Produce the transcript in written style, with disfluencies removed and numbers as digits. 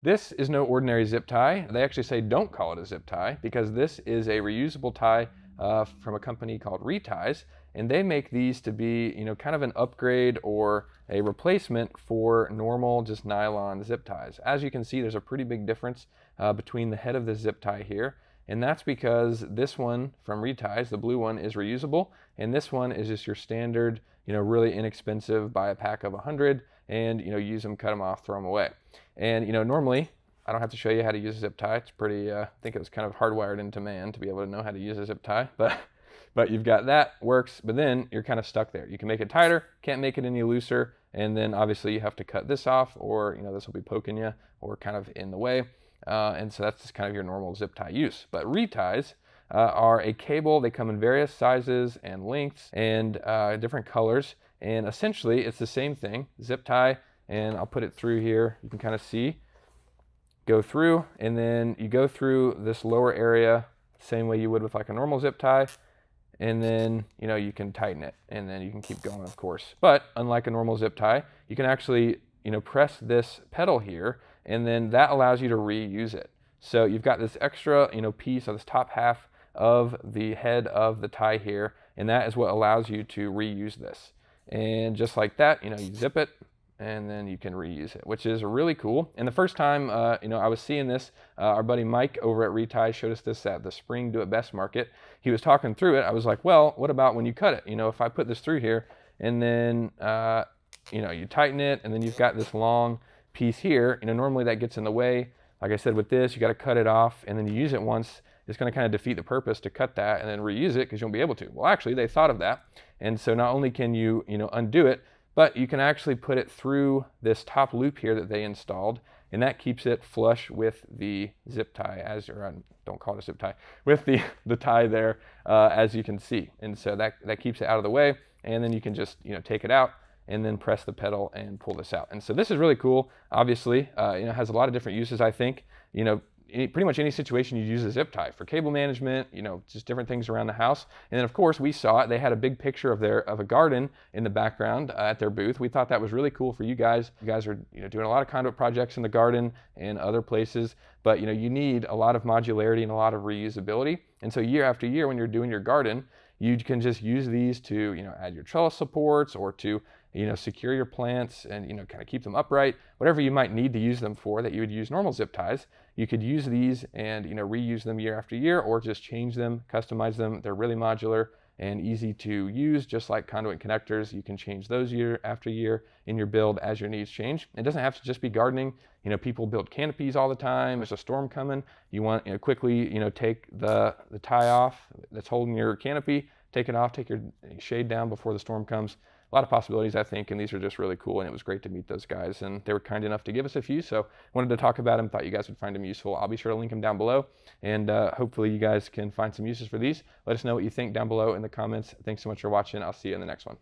This is no ordinary zip tie. They actually say don't call it a zip tie because this is a reusable tie from a company called Reties, and they make these to be, kind of an upgrade or a replacement for normal just nylon zip ties. As you can see, there's a pretty big difference between the head of the zip tie here, and that's because this one from Reties, the blue one, is reusable, and this one is just your standard, really inexpensive, buy a pack of 100 and use them, cut them off, throw them away. And normally I don't have to show you how to use a zip tie. It's pretty, I think it was kind of hardwired into man to be able to know how to use a zip tie, but you've got that, works, but then you're kind of stuck there. You can make it tighter, can't make it any looser, and then obviously you have to cut this off, or this will be poking you or kind of in the way. And so that's just kind of your normal zip tie use. But Reties are a cable. They come in various sizes and lengths and different colors, and essentially it's the same thing, zip tie, and I'll put it through here. You can kind of see, go through, and then you go through this lower area same way you would with like a normal zip tie, and then you can tighten it, and then you can keep going, of course. But unlike a normal zip tie, you can actually press this pedal here, and then that allows you to reuse it. So you've got this extra piece of this top half of the head of the tie here, and that is what allows you to reuse this. And just like that, you zip it, and then you can reuse it, which is really cool. And the first time, I was seeing this, our buddy Mike over at Reties showed us this at the Spring Do It Best Market. He was talking through it. I was like, well, what about when you cut it? If I put this through here, and then, you tighten it, and then you've got this long piece here, normally that gets in the way. Like I said, with this, you got to cut it off, and then you use it once. It's going to kind of defeat the purpose to cut that and then reuse it because you won't be able to. Well, actually, they thought of that. And so not only can you, undo it, but you can actually put it through this top loop here that they installed, and that keeps it flush with the zip tie, don't call it a zip tie, with the tie there, as you can see. And so that keeps it out of the way, and then you can just, take it out and then press the pedal and pull this out. And so this is really cool. Obviously, it has a lot of different uses, I think. Pretty much any situation you use a zip tie for cable management, just different things around the house. And then of course we saw it. They had a big picture of a garden in the background at their booth. We thought that was really cool for you guys. You guys are doing a lot of conduit projects in the garden and other places, but you need a lot of modularity and a lot of reusability. And so year after year when you're doing your garden, you can just use these to add your trellis supports or to secure your plants and kind of keep them upright. Whatever you might need to use them for that you would use normal zip ties, you could use these and reuse them year after year, or just change them, customize them. They're really modular and easy to use, just like conduit connectors. You can change those year after year in your build as your needs change. It doesn't have to just be gardening. People build canopies all the time. There's a storm coming. You want quickly take the tie off that's holding your canopy, take it off, take your shade down before the storm comes. A lot of possibilities, I think, and these are just really cool, and it was great to meet those guys, and they were kind enough to give us a few, so wanted to talk about them, thought you guys would find them useful. I'll be sure to link them down below, and hopefully you guys can find some uses for these. Let us know what you think down below in the comments. Thanks so much for watching. I'll see you in the next one.